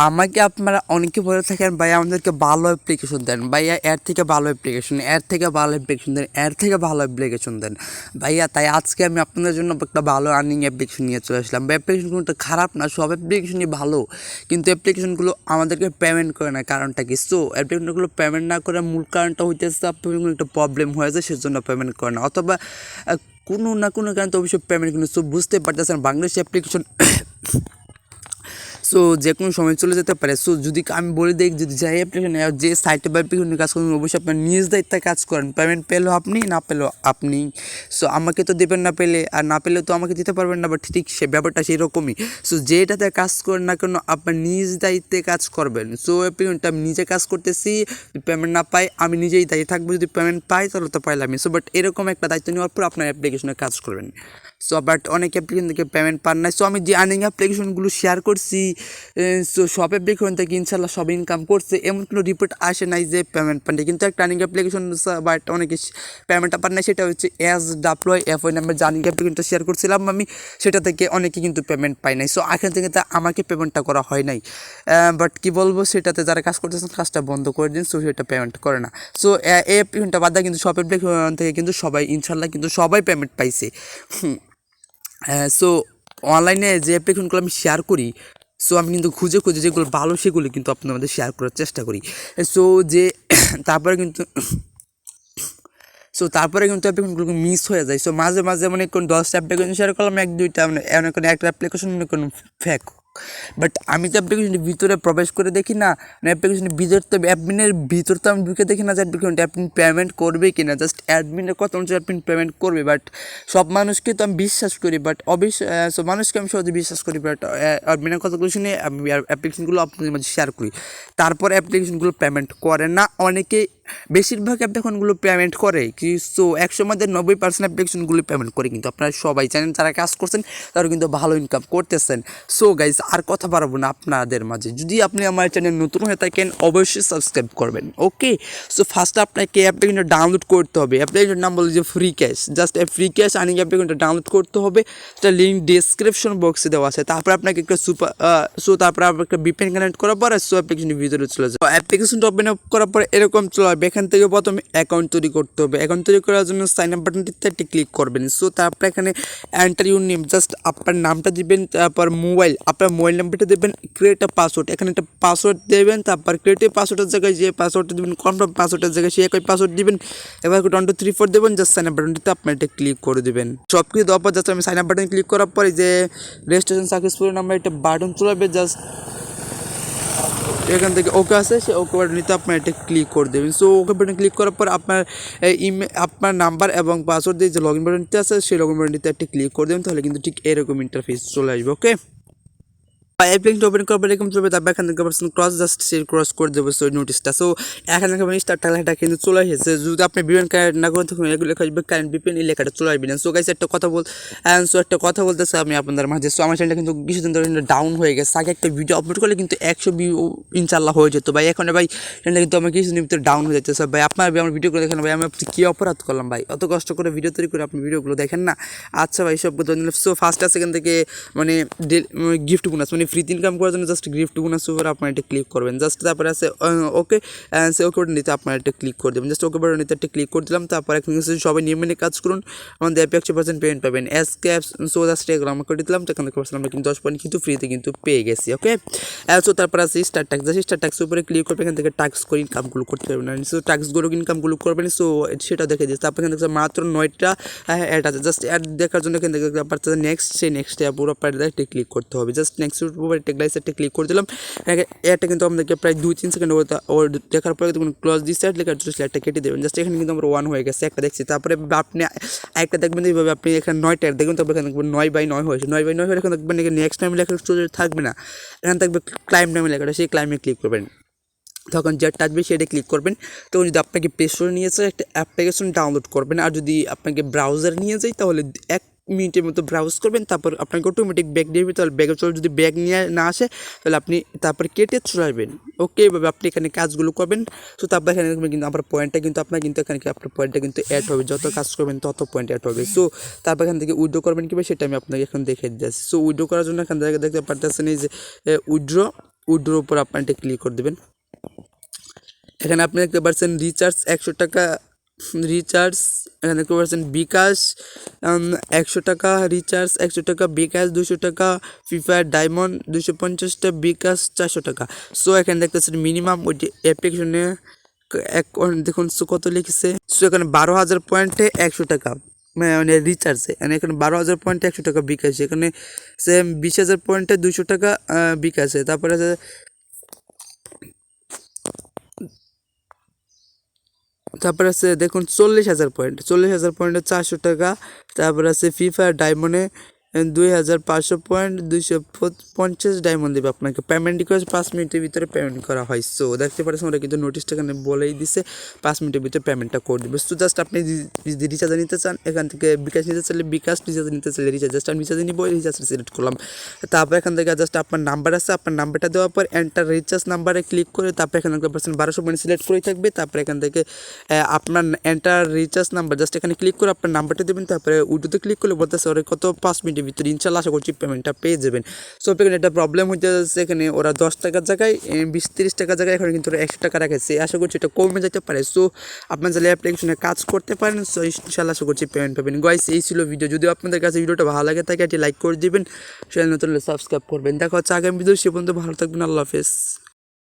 আমাকে আপনারা অনেকে বলে থাকেন ভাই আমাদেরকে ভালো অ্যাপ্লিকেশন দেন ভাইয়া, এর থেকে ভালো অ্যাপ্লিকেশন, এর থেকে ভালো অ্যাপ্লিকেশন দেন, এর থেকে ভালো অ্যাপ্লিকেশন দেন ভাইয়া। তাই আজকে আমি আপনাদের জন্য একটা ভালো আর্নিং অ্যাপ্লিকেশন নিয়ে চলে আসলাম। অ্যাপ্লিকেশনগুলো খারাপ না, সব অ্যাপ্লিকেশনই ভালো, কিন্তু অ্যাপ্লিকেশনগুলো আমাদেরকে পেমেন্ট করে না। কারণটা কি? সো অ্যাপ্লিকেশনগুলো পেমেন্ট না করার মূল কারণটা হইতেছে আপনার একটা প্রবলেম হয়েছে, সেজন্য পেমেন্ট করে না, অথবা কোনো না কোনো কারণে তো অবশ্যই পেমেন্ট কিন্তু। সো বুঝতে পারতেছেন বাংলাদেশি অ্যাপ্লিকেশন সো যে কোনো সময় চলে যেতে পারে। সো যদি আমি বলে দিই, যদি যে অ্যাপ্লিকেশন যে সাইটে বা অ্যাপ্লিকেশনে কাজ করেন অবশ্যই আপনার নিজ দায়িত্বে কাজ করেন। পেমেন্ট পেলেও আপনি, না পেলেও আপনি। সো আমাকে তো দেবেন না পেলে, আর না পেলে তো আমাকে দিতে পারবেন না, বাট ঠিক সে ব্যাপারটা সেরকমই। সো যেটাতে কাজ করেন না কেন আপনার নিজ দায়িত্বে কাজ করবেন। সো অ্যাপ্লিকেশনটা আমি নিজে কাজ করতেছি, পেমেন্ট না পাই আমি নিজেই দায়ী থাকবো, যদি পেমেন্ট পাই তাহলে তো পাইলামই। সো বাট এরকম একটা দায়িত্ব নেওয়ার পর আপনার অ্যাপ্লিকেশনে কাজ করবেন। সো বাট অনেক অ্যাপ্লিকেশন থেকে পেমেন্ট পান নাই। সো আমি যে আর্নিং অ্যাপ্লিকেশনগুলো শেয়ার করছি, সো সব অ্যাপ্লিকেশন থেকে ইনশাল্লাহ সব ইনকাম করছে, এমন কোনো রিপোর্ট আসে নাই যে পেমেন্ট পান নাই। কিন্তু একটা আর্নিং অ্যাপ্লিকেশন বাট অনেকে পেমেন্টটা পান নাই, সেটা হচ্ছে SWF নাম্বার যে আর্নিং অ্যাপ্লিকেশনটা শেয়ার করছিলাম আমি, সেটা থেকে অনেকে কিন্তু পেমেন্ট পায় নাই। সো এখান থেকে তা আমাকে পেমেন্টটা করা হয় নাই, বাট কী বলবো, সেটাতে যারা কাজ করতেছেন কাজটা বন্ধ করে দিন। সো সেটা পেমেন্ট করে না। সো এই অ্যাপ্লিকেশনটা বাদ দেয় কিন্তু সব অ্যাপ্লিকেশন থেকে কিন্তু সবাই ইনশাল্লাহ কিন্তু সবাই পেমেন্ট পাইছে। সো অনলাইনে যে অ্যাপ্লিকেশনগুলো আমি শেয়ার করি, সো আমি কিন্তু খুঁজে খুঁজে যেগুলো ভালো সেগুলো কিন্তু আপনাদের শেয়ার করার চেষ্টা করি। সো যে তারপরে কিন্তু অ্যাপ্লিকেশনগুলো মিস হয়ে যায়। সো মাঝে মাঝে মানে কোন 10টা অ্যাপ্লিকেশন শেয়ার করলাম, 1-2টা মানে এমন কোনো একটা অ্যাপ্লিকেশন কোনো ফেক। বাট আমি তো অ্যাপ্লিকেশনের ভিতরে প্রবেশ করে দেখি না, অ্যাপ্লিকেশনের ভিতর তো অ্যাডমিনের ভিতর তো আমি ঢুকে দেখি না যে অ্যাডমিন পেমেন্ট করবে কি না। জাস্ট অ্যাডমিনের কথা অনুযায়ী অ্যাডমিন পেমেন্ট করবে, বাট সব মানুষকে তো আমি বিশ্বাস করি, বাট সব মানুষকে আমি সহজে বিশ্বাস করি, বাট অ্যাডমিনের কথাগুলো শুনে আমি অ্যাপ্লিকেশনগুলো আপনাদের মাঝে শেয়ার করি, তারপর অ্যাপ্লিকেশনগুলো পেমেন্ট করে না। অনেকেই বেশিরভাগ অ্যাপ্লিকেশনগুলো পেমেন্ট করে কি, সো 100 মধ্যে 90% অ্যাপ্লিকেশনগুলো পেমেন্ট করে, কিন্তু আপনারা সবাই জানেন যারা কাজ করছেন তারা কিন্তু ভালো ইনকাম করতেছেন। সো গাইজ আর কথা পারবো না আপনাদের মাঝে, যদি আপনি আমার চ্যানেল নতুন হয়ে থাকেন অবশ্যই সাবস্ক্রাইব করবেন। ওকে, সো ফার্স্টে আপনাকে অ্যাপ্লিকেশনটা ডাউনলোড করতে হবে। অ্যাপ্লিকেশনের নাম বলে যে ফ্রিক্যাশ, জাস্ট ফ্রিক্যাশ আর্নিং অ্যাপ্লিকেশনটা ডাউনলোড করতে হবে, সেটা লিঙ্ক ডিসক্রিপশন বক্সে দেওয়া আছে। তারপর আপনাকে একটা তারপর আপনার একটা VPN কানেক্ট করার পর সো অ্যাপ্লিকেশনের ভিতরে চলে যাবে। অ্যাপ্লিকেশনটা ওপেন আপ করার পর এরকম চলে আসবে। এখান থেকে প্রথমে অ্যাকাউন্ট তৈরি করতে হবে। অ্যাকাউন্ট তৈরি করার জন্য সাইন আপ বাটনটিতে একটি ক্লিক করবেন। সো তারপর এখানে এন্টার ইউর নেম, জাস্ট আপনার নামটা দিবেন, তারপর আপনার মোবাইল নাম্বারটা দেবেন, ক্রিয়েট আ পাসওয়ার্ড, এখানে একটা পাসওয়ার্ড দেবেন, তারপর ক্রিয়েটিভ পাসওয়ার্ডের জায়গায় যে পাসওয়ার্ডটা দেবেন, কনফার্ম পাসওয়ার্ডের জায়গায় সেই একই পাসওয়ার্ড দিবেন। এবার 1 2 3 4 দেবেন, জাস্ট সাইন আপ বাটনটিতে আপনার এটা ক্লিক করে দেবেন। সব কিছু দেওয়ার পর জাস্ট আমি সাইন আপ বাটন ক্লিক করার পরে যে রেজিস্ট্রেশন সাকসেসফুল নাম্বার একটা বাটন চলে আসবে, জাস্ট এখান থেকে ওকে আছে, সে ওকে বাটনটিতে আপনার এটা ক্লিক করে দেবেন। সো ওকে বাটন ক্লিক করার পর আপনার আপনার নাম্বার এবং পাসওয়ার্ড দিয়ে যে লগইন বাটনটি আছে সেই লগইন বাটনটিতে একটা ক্লিক করে দেবেন, তাহলে কিন্তু ঠিক এরকম ইন্টারফেস চলে আসবে। ওকে, অ্যাপ্লিকেশন ওপেন করার পর এরকম চলবে। তারপর এখান থেকে ক্রস, জাস্ট সে ক্রস করে দেবো সো নোটিসটা। সো এখান থেকে স্টার্ট লেখাটা কিন্তু চলে এসেছে। যদি আপনি VPN কানেক্ট না করে তখন এগুলো লেখা আসবে কারেন্ট VPN, এই লেখাটা চলে আসবে না। সো গাইস একটা কথা বলতেছে আমি আপনাদের মাঝে। সো আমার চ্যানেলটা কিন্তু কিছুদিন ধরে ডাউন হয়ে গেছে। আগে একটা ভিডিও আপলোড করলে কিন্তু 100 ভিউ ইনশাল্লাহ হয়ে যেত ভাই। এখন ভাই চ্যানেলটা কিন্তু আমার কিছুদিনের ভিতরে ডাউন হয়ে যাচ্ছে। ভাই আপনার আমার ভিডিওগুলো দেখেন ভাই, আমি আপনি কী অপরাধ করলাম ভাই? অত কষ্ট করে ভিডিও তৈরি করে আপনি ভিডিওগুলো দেখেন না। আচ্ছা ভাই সব কথা। সো ফার্স্ট সেকেন্ড থেকে মানে গিফট বোনাস মানে ফ্রি ইনকাম করার জন্য জাস্ট গিফট বোনাস উপরে আপনার এটা ক্লিক করবেন। জাস্ট তারপরে আছে ওকে, সে ওকে বাটন নিতে আপনার এটা ক্লিক করে দেবেন। জাস্ট ওকে বাটন নিতে একটা ক্লিক করে দিলাম। তারপর এখন সবাই নিয়ম মেনে কাজ করুন, আমাদের অ্যাপে 100% পেমেন্ট পাবেন। সো জাস্ট এগুলো আমরা করে দিলাম, তখন আমরা কিন্তু 10 পয়েন্ট কিন্তু ফ্রিতে কিন্তু পেয়ে গেছি। ওকে, সো তারপর আছে star tax, just star tax উপরে ক্লিক করবেন। এখান থেকে ট্যাক্স করে ইনকামগুলো করতে পারবেন। সো ট্যাক্সগুলো ইনকামগুলো করবেন। সো সেটা দেখে দিচ্ছে। তারপর এখান থেকে মাত্র 9টা অ্যাড আছে। জাস্ট অ্যাড দেখার জন্য এখান থেকে নেক্সট সেই নেক্সট পুরো পার্টে ক্লিক করতে হবে। জাস্ট নেক্সট উপরে টেকলাইসে ক্লিক করে দিলাম। এটা কিন্তু আমাদেরকে প্রায় 2-3 সেকেন্ড দেখার পরে কিন্তু ক্লোজ দিস সাইড লেখার জন্য স্ল্যাটটা কেটে দেবেন। জাস্ট এখানে কিন্তু আমরা 1 হয়ে গেছে, একটা দেখছি। তারপরে আপনি একটা দেখবেন এইভাবে, আপনি এখানে 9টা দেখবেন, তারপরে এখানে দেখবেন 9/9 হয়েছে। 9/9 হলে এখানে দেখবেন নেক্সট টাইম লেখা থাকবে না, এখানে থাকবে ক্লাইম নামে লেখাটা, সেই ক্লাইমে ক্লিক করবেন। তখন যেটা আসবে সেটা ক্লিক করবেন। তখন যদি আপনাকে প্লে স্টোরে নিয়ে যায় একটা অ্যাপ্লিকেশন ডাউনলোড করবেন, আর যদি আপনাকে ব্রাউজার নিয়ে যায় তাহলে 1 মিনিটের মতো ব্রাউজ করবেন, তারপর আপনাকে অটোমেটিক ব্যাগ দিয়ে তাহলে ব্যাগে চলে। যদি ব্যাগ নিয়ে না আসে তাহলে আপনি তারপর কেটে চলে আসবেন। ওকে, এভাবে আপনি এখানে কাজগুলো করবেন। সো তারপর এখানে কিন্তু আপনার পয়েন্টটা কিন্তু আপনার কিন্তু এখানে আপনার পয়েন্টটা কিন্তু অ্যাড হবে, যত কাজ করবেন তত পয়েন্ট অ্যাড হবে। সো তারপর এখান থেকে উইথড্র করবেন কীভাবে সেটা আমি আপনাকে এখন দেখে দিচ্ছি। সো উইথড্র করার জন্য এখান থেকে দেখতে পারতেছেন এই যে উইথড্র, উইথড্রোর উপর আপনি এটা ক্লিক করে দেবেন। এখানে আপনি দেখতে পাচ্ছেন রিচার্জ 100 টাকা রিচার্জ, এখানে দেখতে পাচ্ছেন bKash 100 টাকা রিচার্জ, 100 টাকা bKash 200 টাকা, ফ্রি ফায়ার ডায়মন্ড 250টা, bKash 400 টাকা। সো এখানে দেখতেছেন মিনিমাম ওই যে অ্যাপ্লিকেশনে দেখুন সো কত লিখেছে। সো এখানে 12,000 পয়েন্টে 100 টাকা মানে রিচার্জে, এখানে 12,000 পয়েন্টে 100 টাকা bKash, এখানে সেম 20,000 পয়েন্টে 200 টাকা bKash। তারপরে আছে দেখুন 40,000 পয়েন্ট, 40,000 পয়েন্টে 400 টাকা। তারপরে আছে ফ্রি ফায়ার ডায়মন্ডে 2,500 পয়েন্ট 250 ডায়মন্ড দেবে আপনাকে। পেমেন্ট রিকোয়েস্ট 5 মিনিটের ভিতরে পেমেন্ট করা হয়। সো দেখতে পাচ্ছেন ওরা কিন্তু নোটিশটা এখানে বলেই দিছে 5 মিনিটের ভিতরে পেমেন্টটা করে দেবে। সো জাস্ট আপনি যদি রিচার্জ নিতে চান এখান থেকে bKash নিতে চাইলে bKash, রিচার্জ নিতে চাইলে রিচার্জ, জাস্ট আমি রিচার্জ নিব, রিচার্জ সিলেক্ট করলাম। তারপর এখান থেকে জাস্ট আপনার নাম্বার আছে, আপনার নাম্বারটা দেওয়ার পর এন্টার রিচার্জ নাম্বারে ক্লিক করে তারপর এখানে দেখতে পাচ্ছেন 1200 পয়েন্ট সিলেক্ট করেই থাকবে। তারপর এখান থেকে আপনার এন্টার রিচার্জ নাম্বার জাস্ট এখানে ক্লিক করে আপনার নাম্বারটা দেবেন। তারপরে উইডোতে ক্লিক করলে বলতেছে ওরা কত 5 মিনিটের ভিতরে ইনশাল্লাহ আশা করছি পেমেন্টটা পেয়ে যাবেন। সো এখানে একটা প্রবলেম হচ্ছে যাচ্ছে, এখানে ওরা 10 টাকার জায়গায় 20-30 টাকার জায়গায় এখানে কিন্তু ওরা 100 টাকা রাখেছে। আশা করছি এটা কমে যেতে পারে। সো আপনার যারা অ্যাপ্লিকেশনে কাজ করতে পারেন সো ইনশাল্লাহ আশা করছি পেমেন্ট পাবেন। গাইস এই ছিল ভিডিও। যদি আপনাদের কাছে ভিডিওটা ভালো লাগে থাকে এটি লাইক করে দিবেন, চ্যানেল নতুন সাবস্ক্রাইব করবেন। দেখা হচ্ছে আগামী ভিডিও, সে পর্যন্ত ভালো থাকবেন। আল্লাহ হাফেজ।